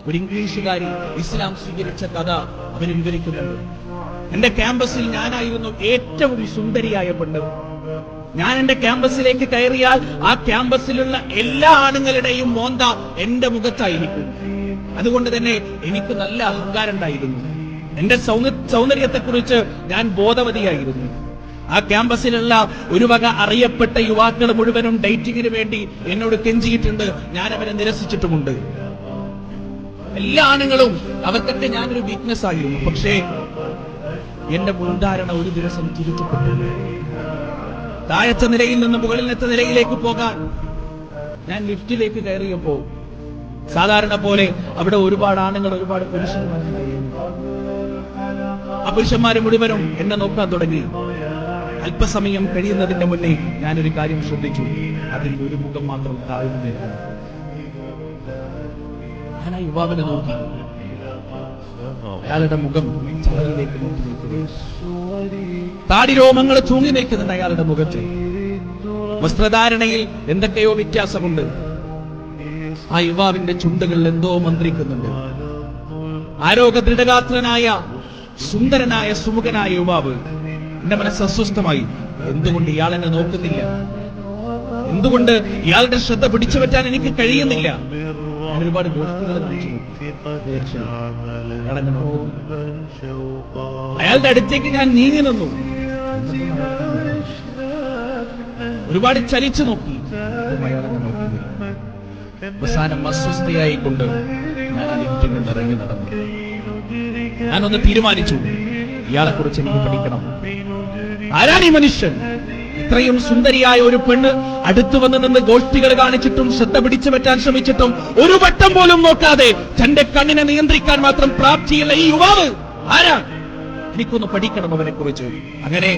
ഒരു ഇംഗ്ലീഷുകാരി ഇസ്ലാം സ്വീകരിച്ച കഥ അവന് വിവരിക്കുന്നുണ്ട്. എന്റെ ക്യാമ്പസിൽ ഞാനായിരുന്നു ഏറ്റവും സുന്ദരിയായ പെണ്ണ്. ഞാൻ എന്റെ ക്യാമ്പസിലേക്ക് കയറിയാൽ ആ ക്യാമ്പസിലുള്ള എല്ലാ ആണുങ്ങളുടെയും മോന്ത എന്റെ മുഖത്തായിരിക്കും. അതുകൊണ്ട് തന്നെ എനിക്ക് നല്ല അഹങ്കാരം ഉണ്ടായിരുന്നു. എന്റെ സൗന്ദര്യത്തെക്കുറിച്ച് ഞാൻ ബോധവതിയായിരുന്നു. ആ ക്യാമ്പസിലുള്ള ഒരു വക അറിയപ്പെട്ട യുവാക്കൾ മുഴുവനും ഡേറ്റിങ്ങിന് വേണ്ടി എന്നോട് കെഞ്ചിയിട്ടുണ്ട്. ഞാൻ അവരെ നിരസിച്ചിട്ടുമുണ്ട്. എല്ലാ ആണുങ്ങളും അവർക്കൊക്കെ ഞാനൊരു വീക്ക്നെസ് ആയിരുന്നു. പക്ഷേ എന്റെ മുൻധാരണ ഒരു ദിവസം തിരുത്തപ്പെട്ടു. താഴത്തെ നിലയിൽ നിന്ന് മുകളിലത്തെ നിലയിലേക്ക് പോകാൻ ഞാൻ ലിഫ്റ്റിലേക്ക് കയറിയപ്പോ സാധാരണ പോലെ അവിടെ ഒരുപാട് ആണുങ്ങൾ, ഒരുപാട് പുരുഷന്മാരുണ്ടായിരുന്നു. ആ പുരുഷന്മാരെ മുഴുവനും എന്നെ നോക്കാൻ തുടങ്ങി. അല്പസമയം കഴിയുന്നതിന്റെ മുന്നേ ഞാനൊരു കാര്യം ശ്രദ്ധിച്ചു. അതിന്റെ ഒരു മുഖം മാത്രം താഴ്ന്നിരുന്നു. ഞാൻ ആ യുവാവിനെ നോക്കി. അയാളുടെ മുഖം ചാരിയിലേക്ക് നോക്കി നിൽക്കുന്നു. താടിരോമങ്ങൾ തൂങ്ങി നിൽക്കുന്നുണ്ട് അയാളുടെ മുഖത്ത്. വസ്ത്രധാരണയിൽ എന്തൊക്കെയോ വ്യത്യാസമുണ്ട്. ആ യുവാവിന്റെ ചുണ്ടുകളിൽ എന്തോ മന്ത്രിക്കുന്നുണ്ട്. ആരോഗ്യ ദൃഢഗാത്രനായ സുന്ദരനായ സുമുഖനായ യുവാവ്. എന്റെ മനസ്സ് അസ്വസ്ഥമായി. എന്തുകൊണ്ട് ഇയാൾ എന്നെ നോക്കുന്നില്ല? എന്തുകൊണ്ട് ഇയാളുടെ ശ്രദ്ധ പിടിച്ചു പറ്റാൻ എനിക്ക് കഴിയുന്നില്ല? ഞാൻ ഒരുപാട് ഗോഷ്ഠികൾ അയാളുടെ അടുത്തേക്ക് ഞാൻ നീങ്ങി നിന്നു. ഒരുപാട് ചലിച്ചു നോക്കി. അവസാനം അസ്വസ്ഥയായിക്കൊണ്ട് ഞാൻ ലിഫ്റ്റിൽ നിന്ന് ഇറങ്ങി നടന്നു. ഞാനൊന്ന് തീരുമാനിച്ചു, ഇയാളെ കുറിച്ച് എനിക്ക് പഠിക്കണം. ആരാണ് ഈ മനുഷ്യൻ? ഇത്രയും സുന്ദരിയായ ഒരു പെണ്ണ് അടുത്തു വന്ന് നിന്ന് ഗോഷ്ഠികൾ കാണിച്ചിട്ടും ശ്രദ്ധ പിടിച്ചു പറ്റാൻ ശ്രമിച്ചിട്ടും ഒരു വട്ടം പോലും നോക്കാതെ തന്റെ കണ്ണിനെ നിയന്ത്രിക്കാൻ മാത്രം പ്രാപ്തിയുള്ള ഈ യുവാവ് ആരാ? എനിക്കൊന്ന് പഠിക്കണം അവനെ കുറിച്ച്. അങ്ങനെ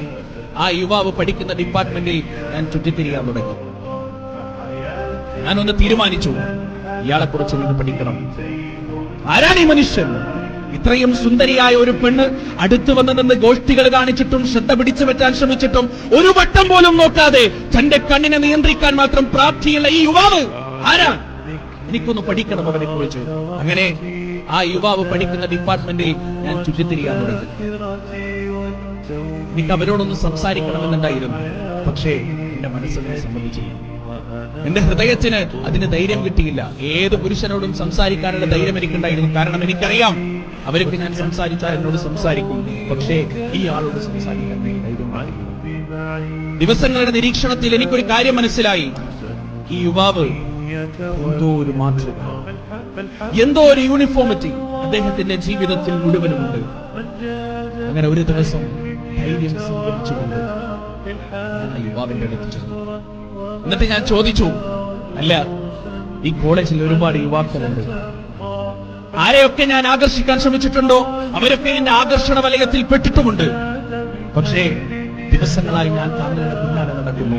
ആ യുവാവ് പഠിക്കുന്ന ഡിപ്പാർട്ട്മെന്റിൽ ഞാൻ ചുറ്റിത്തിരിയാൻ തുടങ്ങി. ഞാനൊന്ന് തീരുമാനിച്ചു, ഇയാളെ കുറിച്ച് എനിക്ക് പഠിക്കണം. ആരാണ് ഈ മനുഷ്യൻ? ഇത്രയും സുന്ദരിയായ ഒരു പെണ്ണ് അടുത്തു വന്ന് നിന്ന് ഗോഷ്ഠികൾ കാണിച്ചിട്ടും ശ്രദ്ധ പിടിച്ചു പറ്റാൻ ശ്രമിച്ചിട്ടും ഒരു വട്ടം പോലും നോക്കാതെ തന്റെ കണ്ണിനെ നിയന്ത്രിക്കാൻ മാത്രം പ്രാപ്തിയുള്ള ഈ യുവാവ് ആരാ? എനിക്കൊന്ന് പഠിക്കണം അവനെ കുറിച്ച്. അങ്ങനെ ആ യുവാവ് പഠിക്കുന്ന ഡിപ്പാർട്ട്മെന്റിൽ ഞാൻ ചുറ്റിത്തിരിയാൻ തുടങ്ങി. എനിക്ക് അവരോടൊന്ന് സംസാരിക്കണമെന്നുണ്ടായിരുന്നു. പക്ഷേ എന്റെ മനസ്സിനെ സംബന്ധിച്ചില്ല. എന്റെ ഹൃദയത്തിന് അതിന് ധൈര്യം കിട്ടിയില്ല. ഏത് പുരുഷനോടും സംസാരിക്കാനുള്ള ധൈര്യം എനിക്കുണ്ടായിരുന്നു. കാരണം എനിക്കറിയാം അവരൊക്കെ ഞാൻ സംസാരിച്ചാൽ എന്നോട് സംസാരിക്കും. പക്ഷേ ഈ ആളോട് സംസാരിക്കാൻ ധൈര്യം കാണില്ല. ദിവസങ്ങളുടെ നിരീക്ഷണത്തിൽ എനിക്കൊരു കാര്യം മനസ്സിലായി. ഈ യുവാവ് എന്തോ ഒരു മാറ്റം, എന്തോ ഒരു യൂണിഫോമിറ്റി അദ്ദേഹത്തിന്റെ ജീവിതത്തിൽ മുഴുവനുമുണ്ട്. അങ്ങനെ ഒരു ദിവസം ധൈര്യം സംഭരിച്ചുകൊണ്ട് യുവാവിന്റെ അടുത്ത് ചെന്നു. എന്നിട്ട് ഞാൻ ചോദിച്ചു, അല്ല, ഈ കോളേജിൽ ഒരുപാട് യുവാക്കളുണ്ട്. ആരെയൊക്കെ ഞാൻ ആകർഷിക്കാൻ ശ്രമിച്ചിട്ടുണ്ടോ അവരൊക്കെ എന്റെ ആകർഷണ വലയത്തിൽ പെട്ടിട്ടുമുണ്ട്. പക്ഷേ ദിവസങ്ങളായി ഞാൻ താങ്കളുടെ പിന്നാലെ നടക്കുന്നു.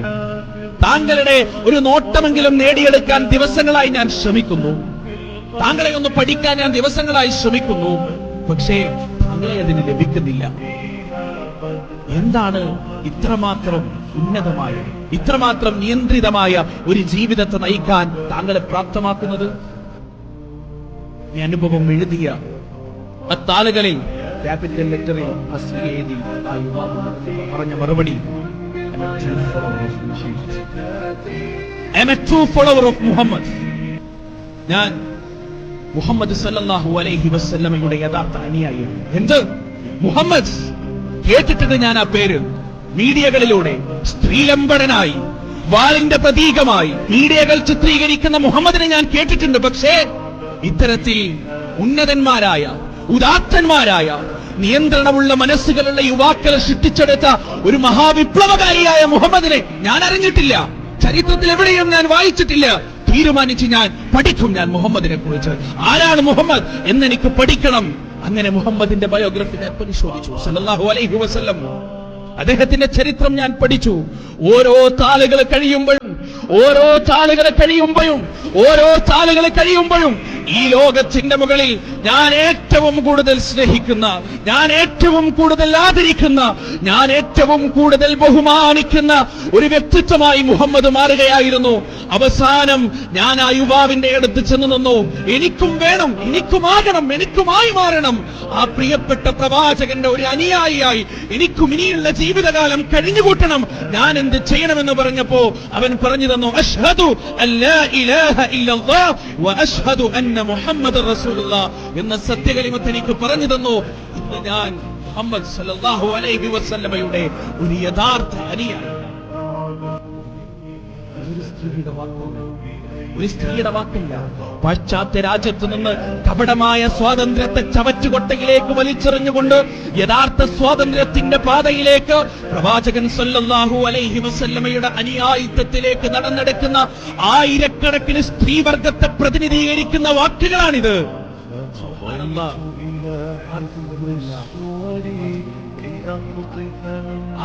താങ്കളുടെ ഒരു നോട്ടമെങ്കിലും നേടിയെടുക്കാൻ ദിവസങ്ങളായി ഞാൻ ശ്രമിക്കുന്നു. താങ്കളെ ഒന്ന് പഠിക്കാൻ ഞാൻ ദിവസങ്ങളായി ശ്രമിക്കുന്നു. പക്ഷേ താങ്കളെ അതിന് ലഭിക്കുന്നില്ല. എന്താണ് ഇത്രമാത്രം ഉന്നതമായ, ഇത്രമാത്രം നിയന്ത്രിതമായ ഒരു ജീവിതത്തെ നയിക്കാൻ താങ്കളെ പ്രാപ്തമാക്കുന്നത്? ഈ അനുഭവം എഴുതിയ അത്താളുകളിൽ ക്യാപിറ്റൽ ലെറ്ററിൽ എഴുതി ആ യുവാവ് പറഞ്ഞ മറുപടി, I am a true follower of Muhammad. ഞാൻ മുഹമ്മദ് സല്ലല്ലാഹു അലൈഹി വസല്ലമയുടെ യഥാർത്ഥ അനുയായിയാണ്. എന്ത് മുഹമ്മദ്? കേട്ടിട്ടുണ്ട് ഞാൻ ആ പേര്. മീഡിയകളിലൂടെ സ്ത്രീലമ്പടനായി, വാളിന്റെ പ്രതീകമായി മീഡിയകൾ ചിത്രീകരിക്കുന്ന മുഹമ്മദിനെ ഞാൻ കേട്ടിട്ടുണ്ട്. പക്ഷേ ഇത്തരത്തിൽ ഉന്നതന്മാരായ, ഉദാത്തന്മാരായ, നിയന്ത്രണമുള്ള മനസ്സുകളുള്ള യുവാക്കളെ സൃഷ്ടിച്ചെടുത്ത ഒരു മഹാവിപ്ലവകാരിയായ മുഹമ്മദിനെ ഞാൻ അറിഞ്ഞിട്ടില്ല. ചരിത്രത്തിൽ എവിടെയും ഞാൻ വായിച്ചിട്ടില്ല. തീരുമാനിച്ച് ഞാൻ പഠിക്കും ഞാൻ മുഹമ്മദിനെ കുറിച്ച്. ആരാണ് മുഹമ്മദ് എന്നെനിക്ക് പഠിക്കണം. അങ്ങനെ മുഹമ്മദിന്റെ ബയോഗ്രഫി ഞാൻ പരിശോധിച്ചു. സല്ലല്ലാഹു അലൈഹി വസല്ലം അദ്ദേഹത്തിന്റെ ചരിത്രം ഞാൻ പഠിച്ചു. ഓരോ താളുകൾ കഴിയുമ്പോഴും ഈ ലോകത്തിന്റെ മുകളിൽ ഞാൻ ഏറ്റവും കൂടുതൽ സ്നേഹിക്കുന്ന, ഞാൻ ഏറ്റവും കൂടുതൽ ആദരിക്കുന്ന, ഞാൻ ഏറ്റവും കൂടുതൽ ബഹുമാനിക്കുന്ന ഒരു വ്യക്തിത്വമായി മുഹമ്മദ് മാറുകയായിരുന്നു. അവസാനം ഞാൻ ആ യുവാവിന്റെ അടുത്ത് ചെന്ന് നിന്നു. എനിക്കും വേണം, എനിക്കുമാകണം, എനിക്കുമായി മാറണം. ആ പ്രിയപ്പെട്ട പ്രവാചകന്റെ ഒരു അനുയായിയായി എനിക്കും ഇനിയുള്ള ജീവിതകാലം കഴിഞ്ഞുകൂട്ടണം. ഞാൻ എന്ത് ചെയ്യണമെന്ന് പറഞ്ഞപ്പോ അവൻ പറഞ്ഞു തന്നു, അശ്ഹദു അല്ലാ ഇലാഹ ഇല്ലല്ലാഹ് വ അശ്ഹദു അന്ന മുഹമ്മദർ റസൂലുള്ളാഹ് എന്ന സത്യകലിമത്ത് എനിക്ക് പറഞ്ഞു തന്നു. ഇന്ന് ഞാൻ മുഹമ്മദ് സല്ലല്ലാഹു അലൈഹി വസല്ലമയുടെ ഒരു യഥാർത്ഥ അനുയായി. ഒരു സ്ത്രീയുടെ വാക്കില്ല. പാശ്ചാത്യ രാജ്യത്ത് നിന്ന് കപടമായ സ്വാതന്ത്ര്യത്തെ ചവറ്റുകൊട്ടയിലേക്ക് വലിച്ചെറിഞ്ഞുകൊണ്ട് യഥാർത്ഥ സ്വാതന്ത്ര്യത്തിന്റെ പാതയിലേക്ക് പ്രവാചകൻ സല്ലല്ലാഹു അലൈഹി വസല്ലമയുടെ അനുയായിത്വത്തിലേക്ക് നടന്നെടുക്കുന്ന ആയിരക്കണക്കിന് സ്ത്രീവർഗത്തെ പ്രതിനിധീകരിക്കുന്ന വാക്കുകളാണിത്.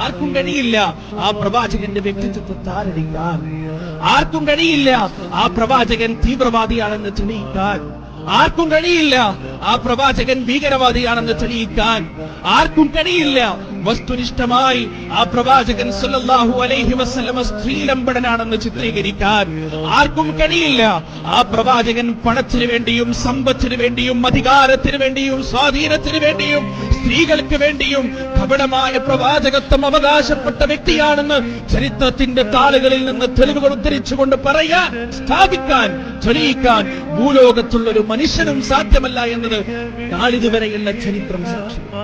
ആർക്കും കഴിയില്ല ആ പ്രവാചകന്റെ വ്യക്തിത്വത്തെ താരടിക്കാൻ. ആർക്കും കഴിയില്ല ആ പ്രവാചകൻ തീവ്രവാദിയാണെന്ന് തെളിയിക്കാൻ. ആർക്കും കഴിയില്ല ആ പ്രവാചകൻ ഭീകരവാദിയാണെന്ന് തെളിയിക്കാൻ. ആർക്കും കഴിയില്ല വസ്തുനിഷ്ഠമായി ആ പ്രവാചകൻ സല്ലല്ലാഹു അലൈഹി വസല്ലമ സ്ത്രീലംബടനാണെന്ന് ചിത്രീകരിക്കാൻ. ആർക്കും കഴിയില്ല ആ പ്രവാചകൻ പണത്തിനു വേണ്ടിയും സമ്പത്തിനു വേണ്ടിയും അധികാരത്തിനു വേണ്ടിയും സ്വാധീനത്തിനു വേണ്ടിയും സ്ത്രീകൾക്ക് വേണ്ടിയും കപടമായ പ്രവാചകത്വം അവകാശപ്പെട്ട വ്യക്തിയാണെന്ന് ചരിത്രത്തിന്റെ താളുകളിൽ നിന്ന് തെളിവുകൾ ഉദ്ധരിച്ചുകൊണ്ട് പറയാൻ, സ്ഥാപിക്കാൻ, തെളിയിക്കാൻ ഭൂലോകത്തുള്ള ഒരു മനുഷ്യനും സാധ്യമല്ല എന്നത് നാളിതുവരെയുള്ള ചരിത്രം സാക്ഷിയാണ്.